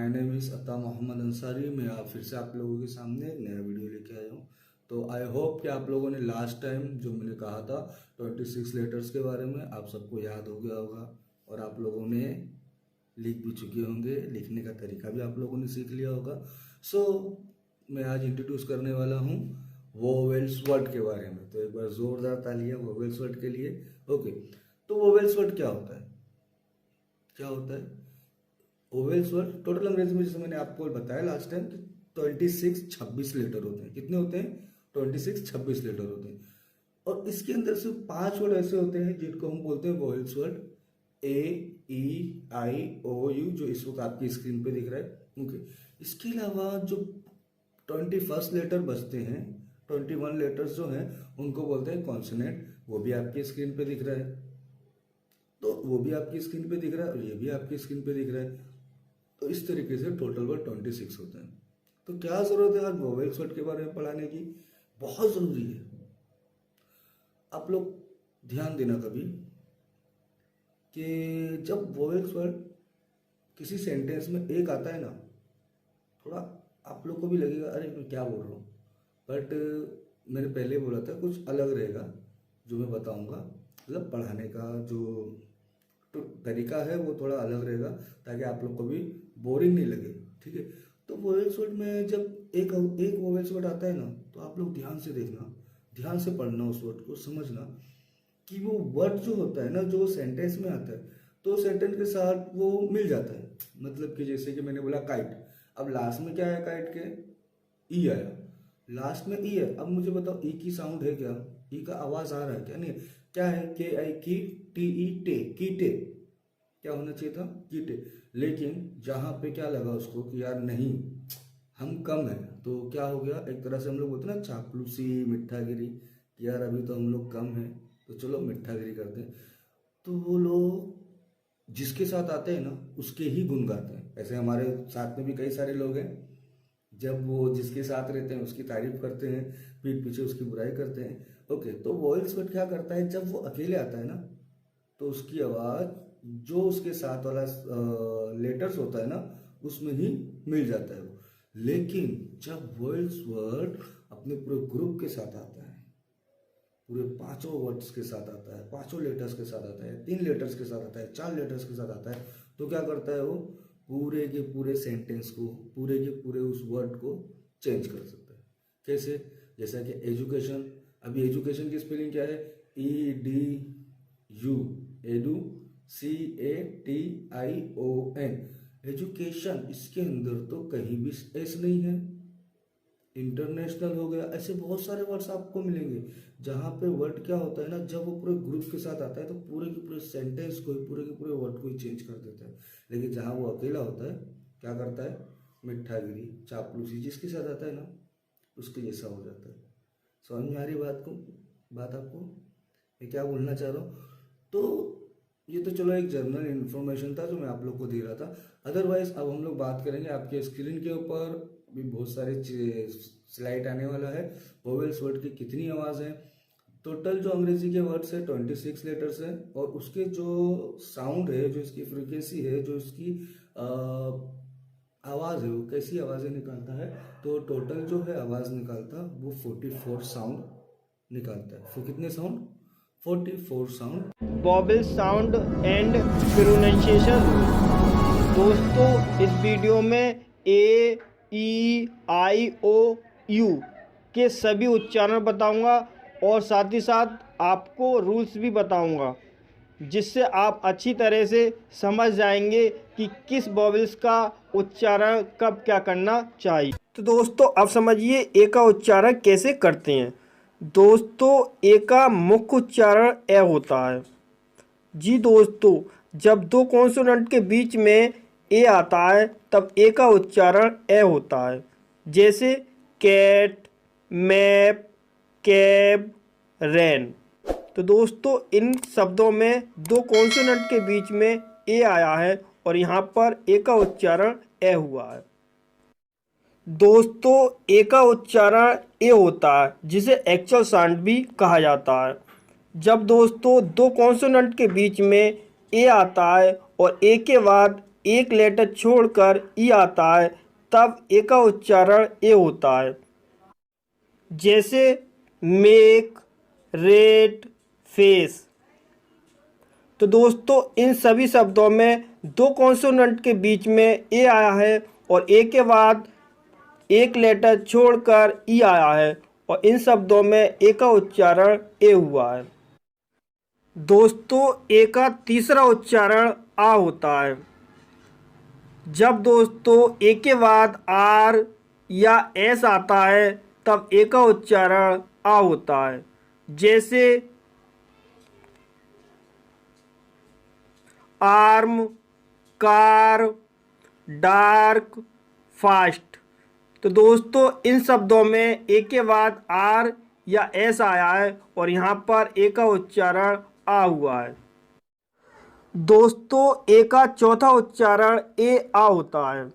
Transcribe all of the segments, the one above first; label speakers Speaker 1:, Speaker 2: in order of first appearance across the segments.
Speaker 1: My name is अता मोहम्मद अंसारी। मैं आप फिर से आप लोगों के सामने एक नया वीडियो लेके आया हूँ। तो आई होप कि आप लोगों ने लास्ट टाइम जो मैंने कहा था 26 लेटर्स के बारे में आप सबको याद हो गया होगा और आप लोगों ने लिख भी चुके होंगे, लिखने का तरीका भी आप लोगों ने सीख लिया होगा। सो मैं आज इंट्रोड्यूस करने वाला हूँ वोवेल्स वर्ड के बारे में। तो एक बार ज़ोरदार तालियां वोवेल्स वर्ड के लिए। ओके, तो वोवेल्स वर्ड क्या होता है? क्या होता है वोवेल्स वर्ड? टोटल अंग्रेजी में जैसे मैंने आपको बताया लास्ट टाइम कि 26 लेटर होते हैं। कितने होते हैं? 26 लेटर होते हैं। और इसके अंदर से 5 वर्ड ऐसे होते हैं जिनको हम बोलते हैं vowels word. A E I O U, जो इस वक्त आपकी स्क्रीन पे दिख रहा है। ओके, इसके अलावा जो 21 लेटर बचते हैं, 21 लेटर्स जो हैं उनको बोलते हैं कॉन्सोनेंट। वो भी आपकी स्क्रीन पे दिख रहा है। तो वो भी आपकी स्क्रीन पे दिख रहा है और ये भी आपकी स्क्रीन पे दिख रहा है। तो इस तरीके से टोटल वर्ड 26 होते हैं। तो क्या जरूरत है आज वोवेल्स वर्ड के बारे में पढ़ाने की? बहुत जरूरी है। आप लोग ध्यान देना कभी कि जब वोवेल्स वर्ड किसी सेंटेंस में एक आता है ना, थोड़ा आप लोग को भी लगेगा अरे मैं क्या बोल रहा हूँ, बट मैंने पहले बोला था कुछ अलग रहेगा जो मैं बताऊंगा। मतलब पढ़ाने का जो तरीका है वो थोड़ा अलग रहेगा ताकि आप लोग को भी बोरिंग नहीं लगे। ठीक है, तो वोवेल्स वर्ड में जब एक वोवेल्स वर्ड आता है ना, तो आप लोग ध्यान से देखना, ध्यान से पढ़ना, उस वर्ड को समझना कि वो वर्ड जो होता है ना, जो सेंटेंस में आता है तो सेंटेंस के साथ वो मिल जाता है। मतलब कि जैसे कि मैंने बोला काइट, अब लास्ट में क्या है काइट के? ई आया, लास्ट में ई है। अब मुझे बताओ ई की साउंड है क्या? ई का आवाज आ रहा है क्या? नहीं। क्या है? के आई की टी ई टे, कीटे। क्या होना चाहिए था? कीटे। लेकिन जहां पे क्या लगा उसको कि यार नहीं, हम कम है, तो क्या हो गया? एक तरह से हम लोग बोलते हैं ना चापलूसी, मिठागिरी, कि यार अभी तो हम लोग कम है तो चलो मिठागिरी करते हैं। तो वो लोग जिसके साथ आते हैं ना उसके ही गुण गाते हैं। ऐसे हमारे साथ में भी कई सारे लोग हैं, जब वो जिसके साथ रहते हैं उसकी तारीफ करते हैं, पीठ पीछे उसकी बुराई करते हैं। ओके, तो वॉइस वर्ड क्या करता है? जब वो अकेले आता है ना तो उसकी आवाज़ जो उसके साथ वाला लेटर्स होता है ना उसमें ही मिल जाता है वो। लेकिन जब वॉइस वर्ड अपने पूरे ग्रुप के साथ आता है, पूरे 5 वर्ड्स के साथ आता है, 5 लेटर्स के साथ आता है, 3 लेटर्स के साथ आता है, 4 लेटर्स के साथ आता है, तो क्या करता है वो? पूरे के पूरे सेंटेंस को, पूरे के पूरे उस वर्ड को चेंज कर सकता है। कैसे? जैसा कि एजुकेशन, अभी एजुकेशन की स्पेलिंग क्या है? EDU, edu, CATION, education. इसके अंदर तो कहीं भी एस नहीं है। इंटरनेशनल हो गया, ऐसे बहुत सारे वर्ड्स आपको मिलेंगे जहाँ पे वर्ड क्या होता है ना, जब वो पूरे ग्रुप के साथ आता है तो पूरे के पूरे सेंटेंस को ही, पूरे के पूरे वर्ड को ही चेंज कर देता है। लेकिन जहाँ वो अकेला होता है क्या करता है? मिठागिरी, चापलूसी, जिसके साथ आता है ना उसके जैसा हो जाता है। समझ में आ रही बात आपको मैं क्या बोलना चाह रहा हूँ? तो ये तो चलो एक जनरल इन्फॉर्मेशन था जो मैं आप लोग को दे रहा था। अदरवाइज अब हम लोग बात करेंगे, आपके स्क्रीन के ऊपर भी बहुत सारे स्लाइड आने वाला है। वोवेल्स वर्ड की कितनी आवाज़ है? टोटल जो अंग्रेजी के वर्ड्स है 26 लेटर्स है, और उसके जो साउंड है, जो इसकी फ्रीक्वेंसी है, जो इसकी आवाज़ है, वो कैसी आवाज़ें निकालता है, तो टोटल जो है आवाज़ निकालता वो 44 साउंड निकालता है। तो कितने sound? 44 sound.
Speaker 2: Vowel sound and pronunciation. दोस्तों इस वीडियो में AEIOU के सभी उच्चारण बताऊंगा और साथ ही साथ आपको रूल्स भी बताऊंगा, जिससे आप अच्छी तरह से समझ जाएंगे कि किस वॉवेल्स का उच्चारण कब क्या करना चाहिए। तो दोस्तों अब समझिए ए का उच्चारण कैसे करते हैं। दोस्तों ए का मुख्य उच्चारण ए होता है। जी दोस्तों, जब दो कॉन्सोनेंट के बीच में ए आता है तब ए का उच्चारण ए होता है। जैसे कैट, मैप, कैब, रैन। तो दोस्तों इन शब्दों में दो कॉन्सोनेंट के बीच में ए आया है और यहाँ पर ए का उच्चारण ए हुआ है। दोस्तों ए का उच्चारण ए होता है, जिसे एक्चुअल साउंड भी कहा जाता है। जब दोस्तों दो कॉन्सोनेंट के बीच में ए आता है और ए के बाद एक लेटर छोड़कर ई आता है तब ए का उच्चारण ए होता है। जैसे मेक, रेट, फेस। तो दोस्तों इन सभी शब्दों में दो कॉन्सोनेंट के बीच में ए आया है और ए के बाद एक लेटर छोड़कर ई आया है और इन शब्दों में ए का उच्चारण ए हुआ है। दोस्तों ए का तीसरा उच्चारण आ होता है। जब दोस्तों ए के बाद आर या एस आता है तब ए का उच्चारण आ होता है। जैसे आर्म, कार, डार्क, फास्ट। तो दोस्तों इन शब्दों में ए के बाद आर या एस आया है और यहाँ पर ए का उच्चारण आ हुआ है। दोस्तों ए का चौथा उच्चारण ए आ होता है।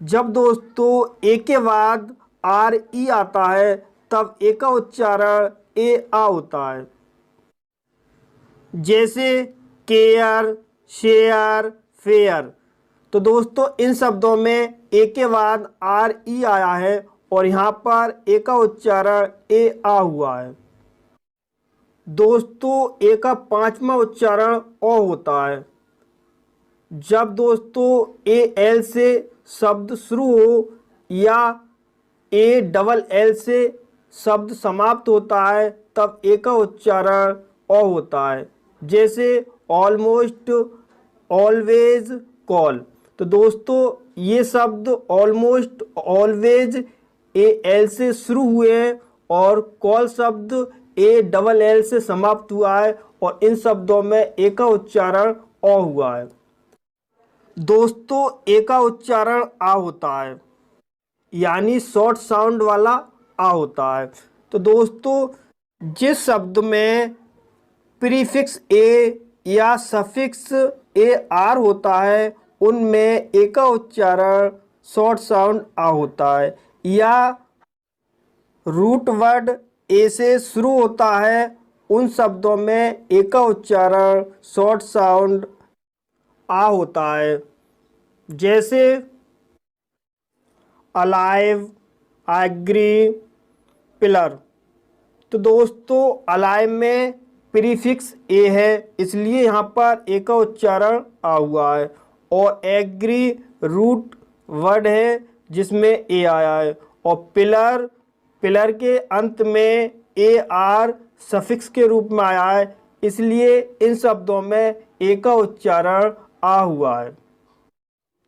Speaker 2: जब दोस्तों ए के बाद आर ई आता है तब ए का उच्चारण ए आ होता है। जैसे केयर, शेयर, फेयर। तो दोस्तों इन शब्दों में ए के बाद आर ई आया है और यहाँ पर ए का उच्चारण ए आ हुआ है। दोस्तों ए का पांचवा उच्चारण ओ होता है। जब दोस्तों ए एल से शब्द शुरू हो या ए डबल एल से शब्द समाप्त होता है तब ए का उच्चारण ओ होता है। जैसे ऑलमोस्ट, ऑलवेज, कॉल। तो दोस्तों ये शब्द ऑलमोस्ट, ऑलवेज ए एल से शुरू हुए हैं और कॉल शब्द ए डबल एल से समाप्त हुआ है और इन शब्दों में ए का उच्चारण ओ हुआ है। दोस्तों ए का उच्चारण आ होता है यानी शॉर्ट साउंड वाला आ होता है। तो दोस्तों जिस शब्द में प्रीफिक्स ए या सफिक्स ए आर होता है उनमें ए का उच्चारण शॉर्ट साउंड आ होता है, या रूट वर्ड ए से शुरू होता है उन शब्दों में ए का उच्चारण शॉर्ट साउंड आ होता है। जैसे अलाइव, एग्री, पिलर। तो दोस्तों अलाइव में प्रीफिक्स ए है इसलिए यहाँ पर ए का उच्चारण आ हुआ है और एग्री रूट वर्ड है जिसमें ए आया है और पिलर, पिलर के अंत में ए आर सफिक्स के रूप में आया है इसलिए इन शब्दों में ए का उच्चारण आ हुआ है।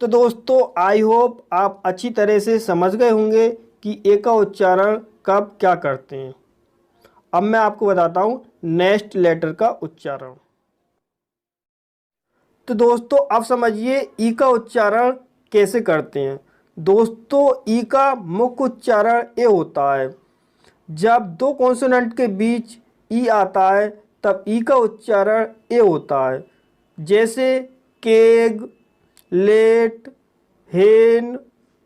Speaker 2: तो दोस्तों आई होप आप अच्छी तरह से समझ गए होंगे कि ए का उच्चारण कब क्या करते हैं। अब मैं आपको बताता हूँ नेक्स्ट लेटर का उच्चारण। तो दोस्तों अब समझिए ई का उच्चारण कैसे करते हैं। दोस्तों ई का मुख्य उच्चारण ए होता है। जब दो कॉन्सोनेंट के बीच ई आता है तब ई का उच्चारण ए होता है। जैसे केग, लेट, हेन,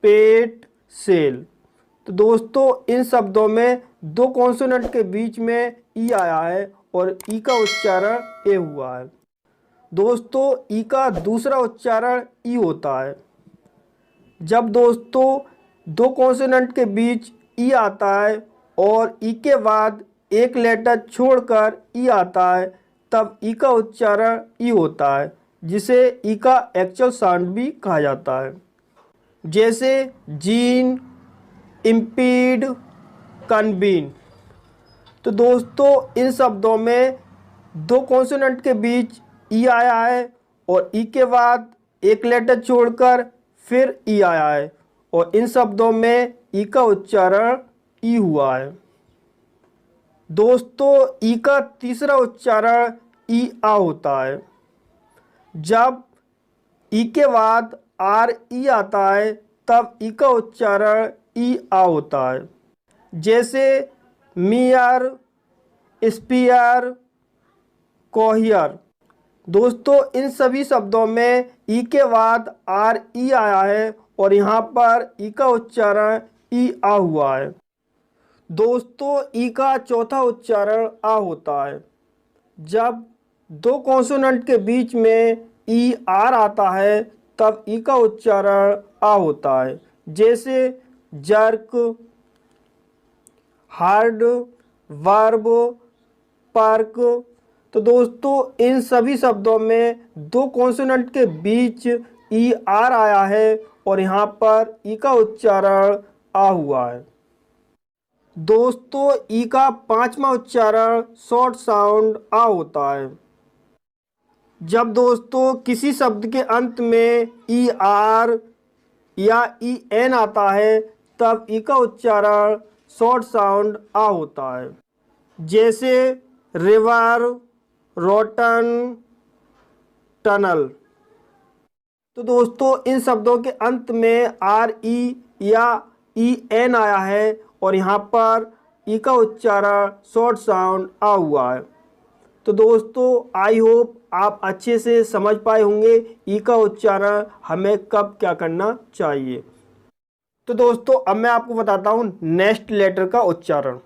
Speaker 2: पेट, सेल। तो दोस्तों इन शब्दों में दो कॉन्सोनेंट के बीच में ई आया है और ई का उच्चारण ए हुआ है। दोस्तों ई का दूसरा उच्चारण ई होता है। जब दोस्तों दो कॉन्सोनेंट के बीच ई आता है और ई के बाद एक लेटर छोड़कर ई आता है तब ई का उच्चारण ई होता है जिसे ई का एक्चुअल साउंड भी कहा जाता है। जैसे जीन, इम्पीड, कन्वीन। तो दोस्तों इन शब्दों में दो कॉन्सोनेंट के बीच ई आया है और ई के बाद एक लेटर छोड़कर फिर ई आया है और इन शब्दों में ई का उच्चारण ई हुआ है। दोस्तों ई का तीसरा उच्चारण ई आ होता है। जब ई के बाद आर ई आता है तब ई का उच्चारण ई आ होता है। जैसे मियर, स्पीयर, कोहियर। दोस्तों इन सभी शब्दों में ई के बाद आर ई आया है और यहाँ पर ई का उच्चारण ई आ हुआ है। दोस्तों ई का चौथा उच्चारण आ होता है। जब दो कॉन्सोनेंट के बीच में ई आर आता है तब ई का उच्चारण आ होता है। जैसे जर्क, हार्ड, वर्ब, पार्क। तो दोस्तों इन सभी शब्दों में दो कॉन्सोनेंट के बीच ई आर आया है और यहाँ पर ई का उच्चारण आ हुआ है। दोस्तों ई का पांचवा उच्चारण शॉर्ट साउंड आ होता है। जब दोस्तों किसी शब्द के अंत में ई आर या ई एन आता है तब ई का उच्चारण शॉर्ट साउंड आ होता है। जैसे रिवर, रोटन, टनल। तो दोस्तों इन शब्दों के अंत में आर ई या ई एन आया है और यहाँ पर ई का उच्चारण शॉर्ट साउंड आ हुआ है। तो दोस्तों आई होप आप अच्छे से समझ पाए होंगे ई का उच्चारण हमें कब क्या करना चाहिए। तो दोस्तों अब मैं आपको बताता हूँ नेक्स्ट लेटर का उच्चारण।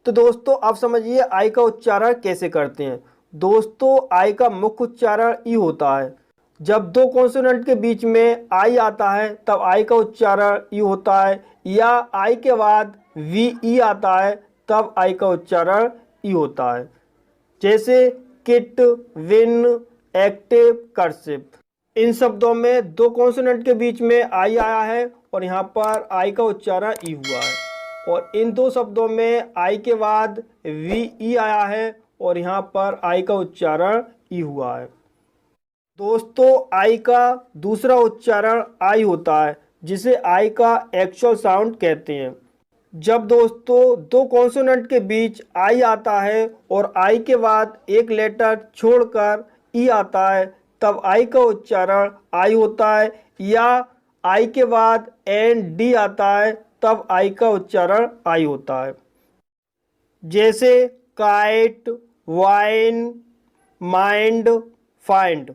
Speaker 2: तो दोस्तों आप समझिए आई का उच्चारण कैसे करते हैं। दोस्तों आई का मुख्य उच्चारण ई होता है। जब दो कॉन्सोनेंट के बीच में आई आता है तब आई का उच्चारण ई होता है, या आई के बाद वी ई आता है तब आई का उच्चारण ई होता है। जैसे किट, विन, एक्टिव, कर्सिव। इन शब्दों में दो कॉन्सोनेंट के बीच में आई आया है और यहाँ पर आई का उच्चारण ई हुआ है, और इन दो शब्दों में आई के बाद वी ई आया है और यहाँ पर आई का उच्चारण ई हुआ है। दोस्तों आई का दूसरा उच्चारण आई होता है, जिसे आई का एक्चुअल साउंड कहते हैं। जब दोस्तों दो कॉन्सोनेंट के बीच आई आता है और आई के बाद एक लेटर छोड़कर ई आता है तब आई का उच्चारण आई होता है, या आई के बाद एन डी आता है तब आई का उच्चारण आई होता है। जैसे काइट, वाइन, माइंड, फाइंड।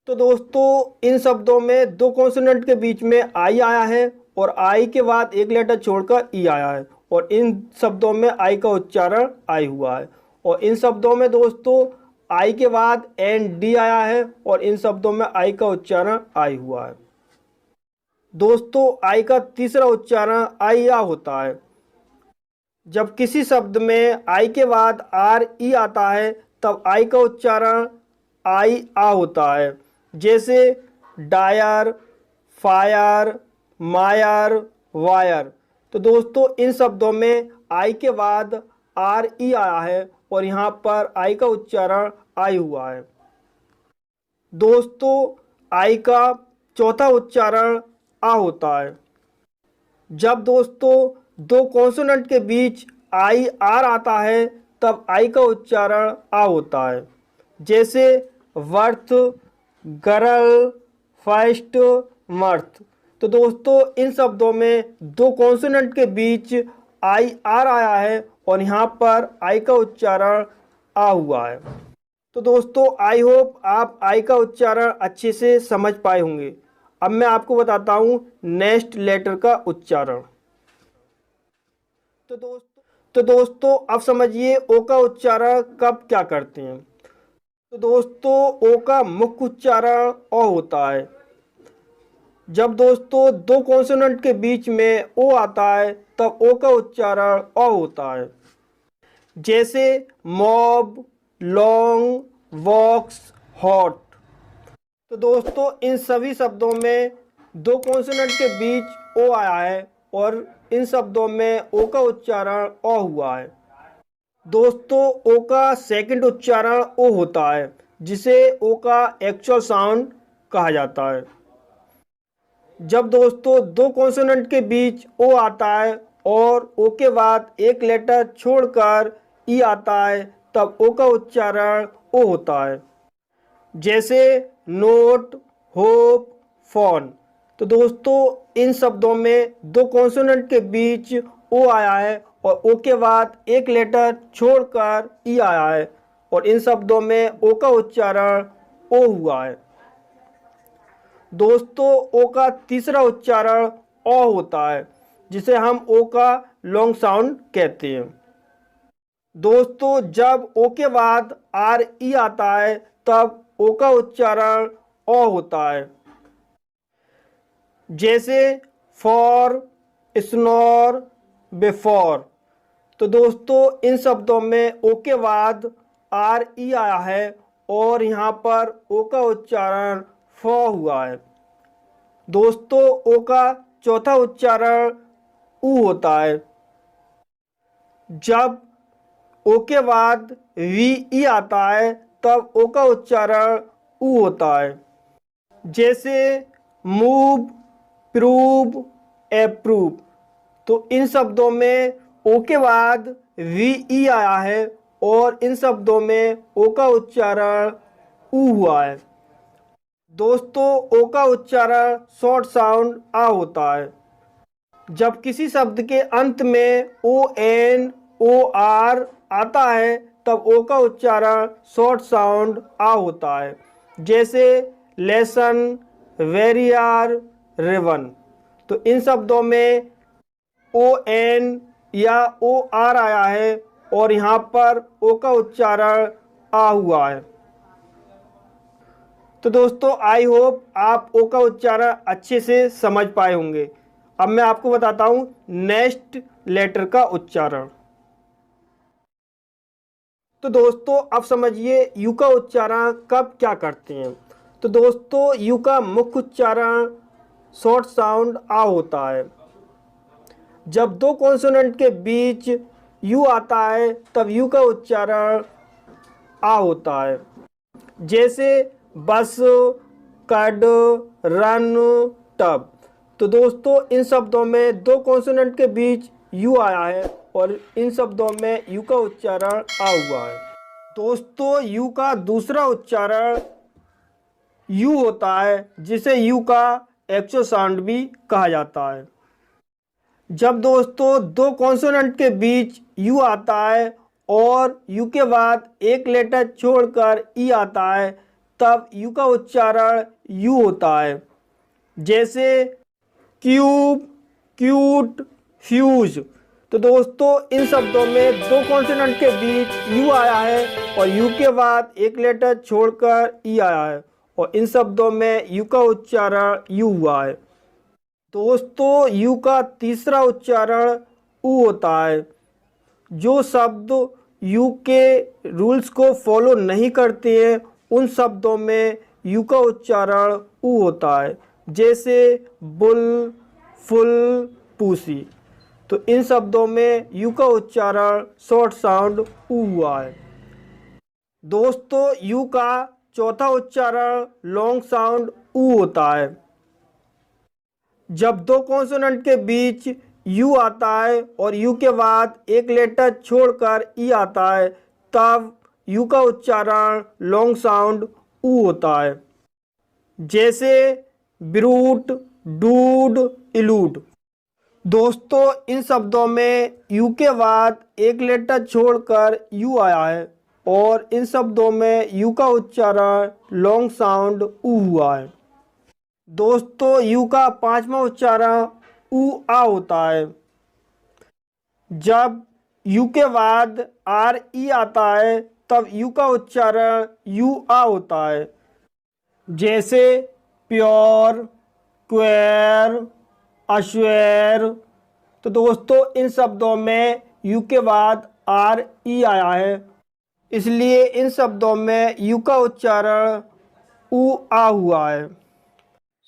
Speaker 2: तो दोस्तों इन शब्दों में दो कॉन्सोनेंट के बीच में आई आया है और आई के बाद एक लेटर छोड़कर ई आया है, और इन शब्दों में आई का उच्चारण आई हुआ है। और इन शब्दों में दोस्तों आई के बाद एन डी आया है और इन शब्दों में आई का उच्चारण आई हुआ है। दोस्तों आई का तीसरा उच्चारण आई आ होता है। जब किसी शब्द में आई के बाद आर ई आता है तब आई का उच्चारण आई आ होता है। जैसे डायर, फायर, मायर, वायर। तो दोस्तों इन शब्दों में आई के बाद आर ई आया है और यहाँ पर आई का उच्चारण आई हुआ है। दोस्तों आई का चौथा उच्चारण आ होता है। जब दोस्तों दो कॉन्सोनेंट के बीच आई आर आता है तब आई का उच्चारण आ होता है। जैसे वर्थ, गर्ल, फर्स्ट, मर्थ। तो दोस्तों इन शब्दों में दो कॉन्सोनेंट के बीच आई आर आया है और यहाँ पर आई का उच्चारण आ हुआ है। तो दोस्तों आई होप आप आई का उच्चारण अच्छे से समझ पाए होंगे। अब मैं आपको बताता हूँ नेक्स्ट लेटर का उच्चारण। तो दोस्तों अब समझिए ओ का उच्चारण कब क्या करते हैं। तो दोस्तों ओ का मुख्य उच्चारण ओ होता है। जब दोस्तों दो कॉन्सोनेंट के बीच में ओ आता है तब ओ का उच्चारण ओ होता है। जैसे मॉब, लॉन्ग, वॉक्स, हॉट। तो दोस्तों इन सभी शब्दों में दो कॉन्सोनेंट के बीच ओ आया है और इन शब्दों में ओ का उच्चारण ओ हुआ है। दोस्तों ओ का सेकंड उच्चारण ओ होता है, जिसे ओ का एक्चुअल साउंड कहा जाता है। जब दोस्तों दो कॉन्सोनेंट के बीच ओ आता है और ओ के बाद एक लेटर छोड़कर ई आता है तब ओ का उच्चारण ओ होता है। जैसे नोट, होप, फोन। तो दोस्तों इन शब्दों में दो कॉन्सोनेंट के बीच ओ आया है और ओ के बाद एक लेटर छोड़कर ई आया है और इन शब्दों में ओ का उच्चारण ओ हुआ है। दोस्तों ओ का तीसरा उच्चारण ओ होता है, जिसे हम ओ का लॉन्ग साउंड कहते हैं। दोस्तों जब ओ के बाद आर ई आता है तब ओ का उच्चारण ओ होता है। जैसे फॉर, स्नोर, बिफोर। तो दोस्तों इन शब्दों में ओ के बाद आर ई आया है और यहाँ पर ओ का उच्चारण फ हुआ है। दोस्तों ओ का चौथा उच्चारण ऊ होता है। जब ओ के बाद वी ई आता है तब ओ का उच्चारण ऊ होता है। जैसे मूव, प्रूव, अप्रूव। तो इन शब्दों में ओ के बाद वी ई आया है और इन शब्दों में ओ का उच्चारण ऊ हुआ है। दोस्तों ओ का उच्चारण शॉर्ट साउंड आ होता है। जब किसी शब्द के अंत में ओ एन, ओ आर आता है तब ओ का उच्चारण शॉर्ट साउंड आ होता है। जैसे लेसन, वेरियर, रिवन। तो इन शब्दों में ओ एन या ओ आर आया है और यहाँ पर ओ का उच्चारण आ हुआ है। तो दोस्तों आई होप आप ओ का उच्चारण अच्छे से समझ पाए होंगे। अब मैं आपको बताता हूँ नेक्स्ट लेटर का उच्चारण। तो दोस्तों अब समझिए यू का उच्चारण कब क्या करते हैं। तो दोस्तों यू का मुख्य उच्चारण शॉर्ट साउंड आ होता है। जब दो कॉन्सोनेंट के बीच यू आता है तब यू का उच्चारण आ होता है। जैसे बस, कड, रन, टब। तो दोस्तों इन शब्दों में दो कॉन्सोनेंट के बीच यू आया है और इन शब्दों में यू का उच्चारण आ हुआ है। दोस्तों यू का दूसरा उच्चारण यू होता है जिसे यू का एक्चुअल साउंड भी कहा जाता है। जब दोस्तों दो कॉन्सोनेंट के बीच यू आता है और यू के बाद एक लेटर छोड़कर ई आता है तब यू का उच्चारण यू होता है। जैसे क्यूब, क्यूट, फ्यूज। तो दोस्तों इन शब्दों में दो कॉन्सोनेंट के बीच यू आया है और यू के बाद एक लेटर छोड़कर ई आया है और इन शब्दों में यू का उच्चारण यू हुआ है। दोस्तों यू का तीसरा उच्चारण ऊ होता है। जो शब्द यू के रूल्स को फॉलो नहीं करते हैं उन शब्दों में यू का उच्चारण ऊ होता है। जैसे बुल, फुल, पूसी। तो इन शब्दों में यू का उच्चारण शॉर्ट साउंड ऊ हुआ है। दोस्तों यू का चौथा उच्चारण लॉन्ग साउंड ऊ होता है। जब दो कॉन्सोनेंट के बीच यू आता है और यू के बाद एक लेटर छोड़कर ई आता है तब यू का उच्चारण लॉन्ग साउंड ऊ होता है। जैसे ब्रूट, डूड, इलूड। दोस्तों इन शब्दों में यू के बाद एक लेटर छोड़कर यू आया है और इन शब्दों में यू का उच्चारण लॉन्ग साउंड ऊ हुआ है। दोस्तों यू का पांचवा उच्चारण ऊ आ होता है। जब यू के बाद आर ई आता है तब यू का उच्चारण यू आ होता है। जैसे प्योर, क्वेर, अश्वेर। तो दोस्तों इन शब्दों में यू के बाद आर ई आया है इसलिए इन शब्दों में यू का उच्चारण ऊ आ हुआ है।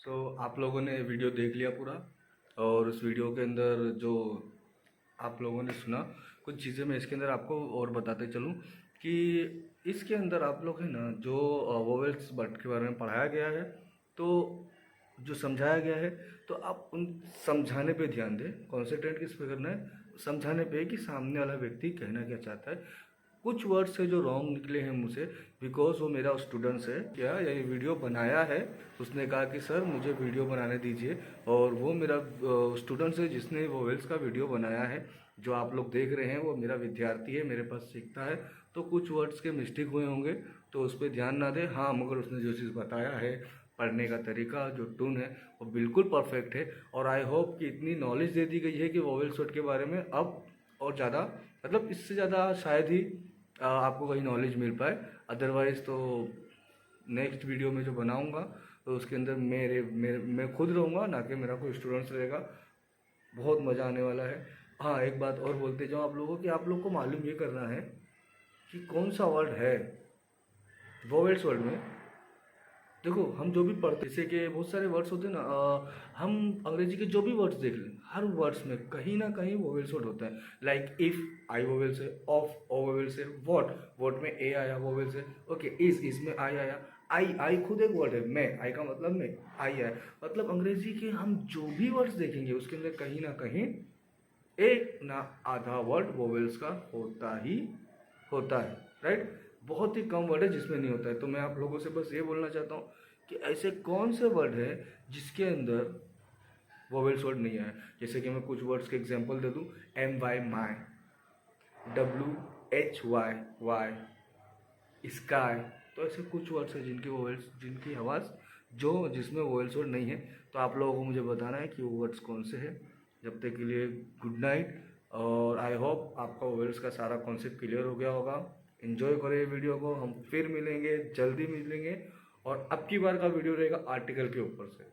Speaker 1: आप लोगों ने वीडियो देख लिया पूरा और उस वीडियो के अंदर जो आप लोगों ने सुना कुछ चीज़ें मैं इसके अंदर आपको और बताते चलूँ कि इसके अंदर आप लोग है ना जो वोवेल्स वर्ड के बारे में पढ़ाया गया है तो जो समझाया गया है तो आप उन समझाने पे ध्यान दें। कॉन्सेंट्रेट किस पे करना है, समझाने पे कि सामने वाला व्यक्ति कहना क्या चाहता है। कुछ वर्ड्स है जो रॉन्ग निकले हैं मुझसे बिकॉज वो मेरा स्टूडेंट्स है क्या ये वीडियो बनाया है, उसने कहा कि सर मुझे वीडियो बनाने दीजिए और वो मेरा स्टूडेंट्स है जिसने वोवेल्स का वीडियो बनाया है। जो आप लोग देख रहे हैं वो मेरा विद्यार्थी है, मेरे पास सीखता है। तो कुछ वर्ड्स के मिस्टेक हुए होंगे तो उस पर ध्यान ना दें। हाँ मगर उसने जो चीज़ बताया है, पढ़ने का तरीका, जो टून है वो बिल्कुल परफेक्ट है। और आई होप कि इतनी नॉलेज दे दी गई है कि वोवेल्स वर्ड के बारे में अब और ज़्यादा मतलब इससे ज़्यादा शायद ही आपको कहीं नॉलेज मिल पाए। अदरवाइज़ तो नेक्स्ट वीडियो में जो बनाऊंगा तो उसके अंदर मैं खुद रहूँगा, ना कि मेरा कोई स्टूडेंट्स रहेगा। बहुत मज़ा आने वाला है। हाँ, एक बात और बोलते जाओ आप लोगों कि आप लोग को मालूम ये करना है कि कौन सा वर्ड है वोवेल्स वर्ड में। देखो, हम जो भी पढ़ते, जैसे कि बहुत सारे वर्ड्स होते हैं ना, हम अंग्रेजी के जो भी वर्ड्स देख लें, हर वर्ड्स में कहीं ना कहीं वोवेल्स वर्ड होता है। लाइक इफ, आई वोवेल्स है। ऑफ, ओ वोवेल्स है। वॉट में ए आया, वोवेल्स है। ओके, इज में आई आया। आई खुद एक वर्ड है। मैं, आई का मतलब मैं, आई आया। मतलब अंग्रेजी के हम जो भी वर्ड्स देखेंगे उसके अंदर कहीं ना कहीं एक ना आधा वर्ड वोवेल्स का होता ही होता है, राइट। बहुत ही कम वर्ड है जिसमें नहीं होता है। तो मैं आप लोगों से बस ये बोलना चाहता हूँ कि ऐसे कौन से वर्ड है जिसके अंदर वोवेल्स वर्ड नहीं है। जैसे कि मैं कुछ वर्ड्स के एग्जांपल दे दूँ, M Y my, W H Y why, sky. तो ऐसे कुछ वर्ड्स हैं जिनकी वोवेल्स, जिनकी आवाज़ जिसमें वोवेल्स वर्ड नहीं है। तो आप लोगों को मुझे बताना है कि वो वर्ड्स कौन से हैं। जब तक के लिए गुड नाइट, और आई होप आपका वोवेल्स का सारा कॉन्सेप्ट क्लियर हो गया होगा। एंजॉय करें वीडियो को, हम फिर मिलेंगे, जल्दी मिलेंगे। और अब की बार का वीडियो रहेगा आर्टिकल के ऊपर से।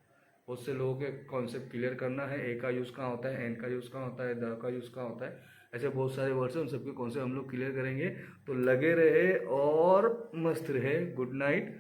Speaker 1: बहुत से लोगों के कॉन्सेप्ट क्लियर करना है, ए का यूज़ कहाँ होता है, एन का यूज़ कहाँ होता है, द का यूज़ कहाँ होता है। ऐसे बहुत सारे वर्ड्स हैं, उन सबके कॉन्सेप्ट हम लोग क्लियर करेंगे। तो लगे रहे और मस्त रहे। Good night.